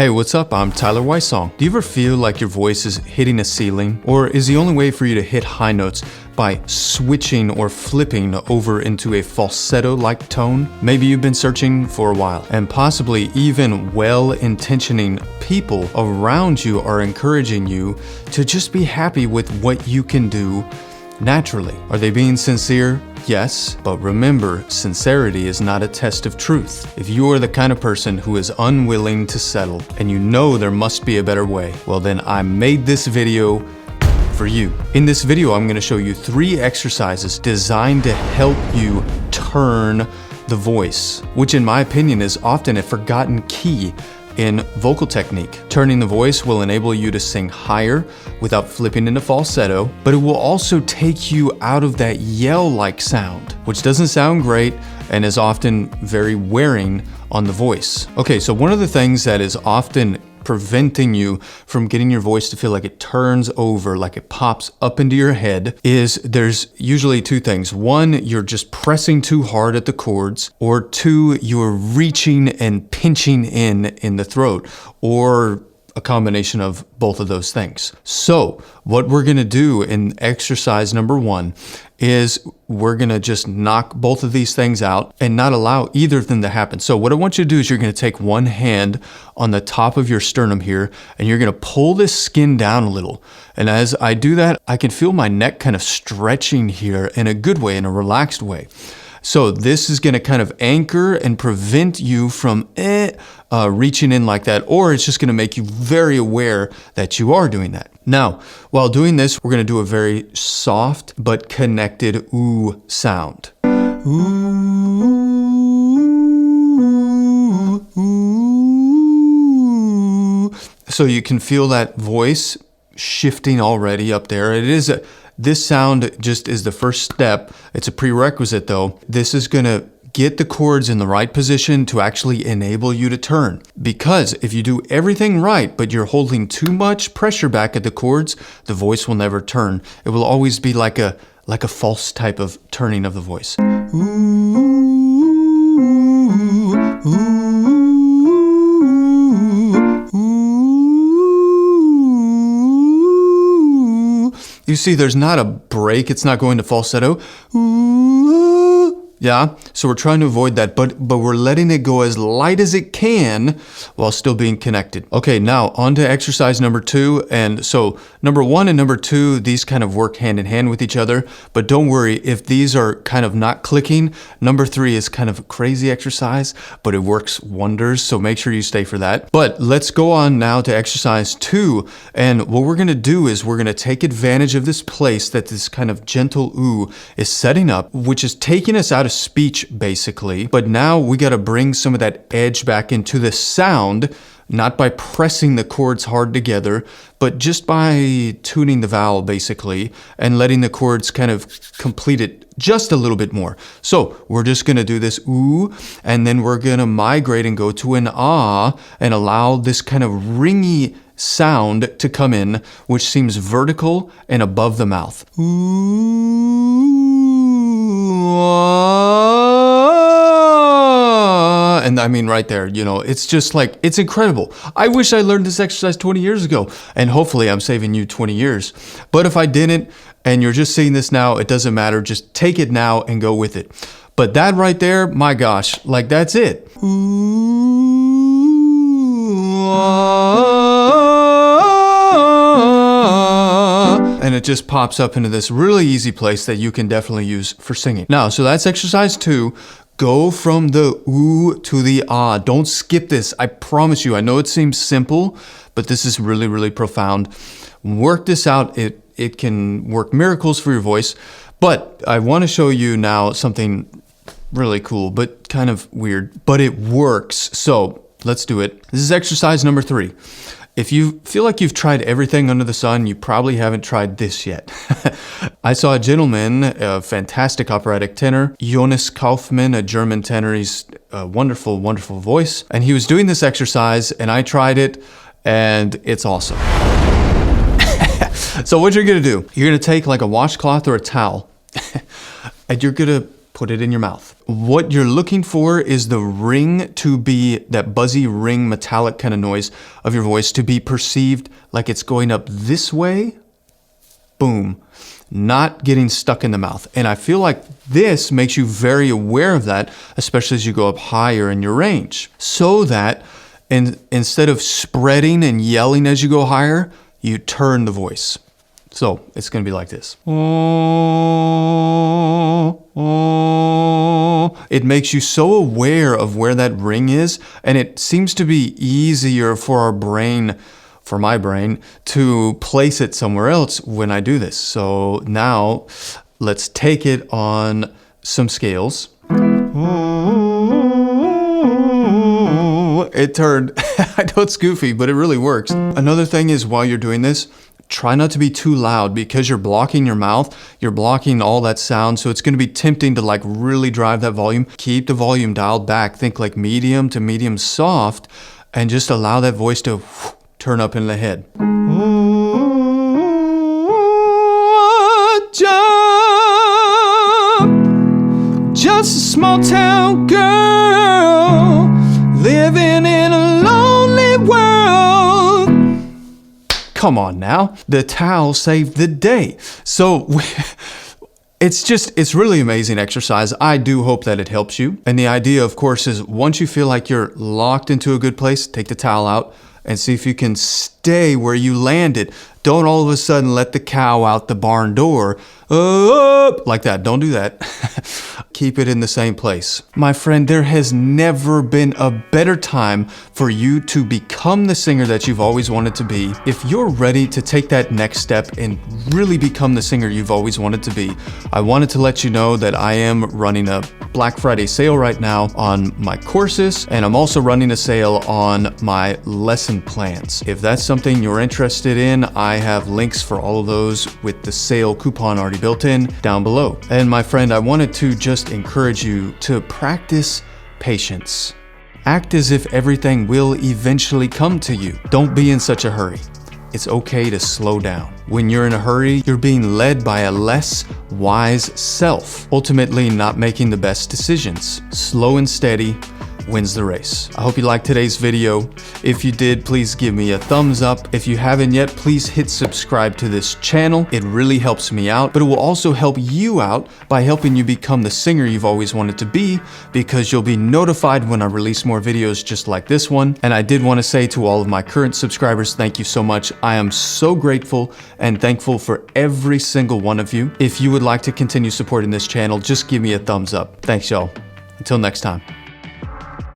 Hey, what's up? I'm Tyler Wysong. Do you ever feel like your voice is hitting a ceiling? Or is the only way for you to hit high notes by switching or flipping over into a falsetto-like tone? Maybe you've been searching for a while, and possibly even well-intentioning people around you are encouraging you to just be happy with what you can do naturally. Are they being sincere? Yes, but remember, sincerity is not a test of truth. If you are the kind of person who is unwilling to settle and you know there must be a better way, well then I made this video for you. In this video, I'm going to show you 3 exercises designed to help you turn the voice, which in my opinion is often a forgotten key in vocal technique. Turning the voice will enable you to sing higher without flipping into falsetto, but it will also take you out of that yell-like sound, which doesn't sound great and is often very wearing on the voice. Okay, so one of the things that is often preventing you from getting your voice to feel like it turns over, like it pops up into your head, is there's usually 2 things. 1, you're just pressing too hard at the chords, or 2, you're reaching and pinching in the throat, or a combination of both of those things. So what we're gonna do in exercise number 1 is we're gonna just knock both of these things out and not allow either of them to happen. So what I want you to do is you're gonna take one hand on the top of your sternum here, and you're gonna pull this skin down a little. And as I do that, I can feel my neck kind of stretching here in a good way, in a relaxed way. So this is going to kind of anchor and prevent you from reaching in like that, or it's just going to make you very aware that you are doing that. Now, while doing this, we're going to do a very soft but connected ooh sound. Ooh, ooh. So you can feel that voice shifting already up there. This sound just is the first step. It's a prerequisite though. This is gonna get the chords in the right position to actually enable you to turn. Because if you do everything right, but you're holding too much pressure back at the chords, the voice will never turn. It will always be like a false type of turning of the voice. Ooh, ooh. You see, there's not a break. It's not going to falsetto. Ooh, yeah, so we're trying to avoid that, but we're letting it go as light as it can while still being connected. Okay, now on to exercise number 2. And so number 1 and number 2, these kind of work hand in hand with each other, but don't worry if these are kind of not clicking. Number 3 is kind of a crazy exercise, but it works wonders, so make sure you stay for that. But let's go on now to exercise 2, and what we're gonna do is we're gonna take advantage of this place that this kind of gentle ooh is setting up, which is taking us out of speech basically, but now we got to bring some of that edge back into the sound, not by pressing the chords hard together, but just by tuning the vowel basically and letting the chords kind of complete it just a little bit more. So we're just going to do this ooh, and then we're going to migrate and go to an ah and allow this kind of ringy sound to come in, which seems vertical and above the mouth. Ooh, ah. And I mean right there, you know, it's just like, it's incredible. I wish I learned this exercise 20 years ago, and hopefully I'm saving you 20 years. But if I didn't, and you're just seeing this now, it doesn't matter. Just take it now and go with it. But that right there, my gosh, like that's it. Ooh, ah. And it just pops up into this really easy place that you can definitely use for singing. Now, so that's exercise 2. Go from the ooh to the ah. Don't skip this. I promise you. I know it seems simple, but this is really, really profound. Work this out. It can work miracles for your voice. But I want to show you now something really cool, but kind of weird, but it works. So let's do it. This is exercise number 3. If you feel like you've tried everything under the sun, you probably haven't tried this yet. I saw a gentleman, a fantastic operatic tenor, Jonas Kaufmann, a German tenor. He's a wonderful, wonderful voice. And he was doing this exercise, and I tried it, and it's awesome. So what you're gonna do, you're gonna take like a washcloth or a towel, and you're gonna put it in your mouth. What you're looking for is the ring to be, that buzzy ring metallic kind of noise of your voice to be perceived like it's going up this way. Boom. Not getting stuck in the mouth. And I feel like this makes you very aware of that, especially as you go up higher in your range. So that instead of spreading and yelling as you go higher, you turn the voice. So it's going to be like this. It makes you so aware of where that ring is, and it seems to be easier for our brain, for my brain, to place it somewhere else when I do this. So now let's take it on some scales. It turned, I know it's goofy, but it really works. Another thing is, while you're doing this, try not to be too loud, because you're blocking your mouth, you're blocking all that sound, so it's going to be tempting to like really drive that volume. Keep the volume dialed back, think like medium to medium soft, and just allow that voice to turn up in the head. Just a small town girl living in a lonely world. Come on now. The towel saved the day. So it's really amazing exercise. I do hope that it helps you. And the idea, of course, is once you feel like you're locked into a good place, take the towel out and see if you can stay where you landed. Don't all of a sudden let the cow out the barn door. Like that. Don't do that. Keep it in the same place. My friend, there has never been a better time for you to become the singer that you've always wanted to be. If you're ready to take that next step and really become the singer you've always wanted to be, I wanted to let you know that I am running a Black Friday sale right now on my courses, and I'm also running a sale on my lesson plans. If that's something you're interested in, I have links for all of those with the sale coupon already built in down below. And my friend, I wanted to just encourage you to practice patience. Act as if everything will eventually come to you. Don't be in such a hurry. It's okay to slow down. When you're in a hurry, you're being led by a less wise self, ultimately not making the best decisions. Slow and steady wins the race. I hope you liked today's video. If you did, please give me a thumbs up. If you haven't yet, please hit subscribe to this channel. It really helps me out, but it will also help you out by helping you become the singer you've always wanted to be, because you'll be notified when I release more videos just like this one. And I did want to say to all of my current subscribers, thank you so much. I am so grateful and thankful for every single one of you. If you would like to continue supporting this channel, just give me a thumbs up. Thanks, y'all. Until next time.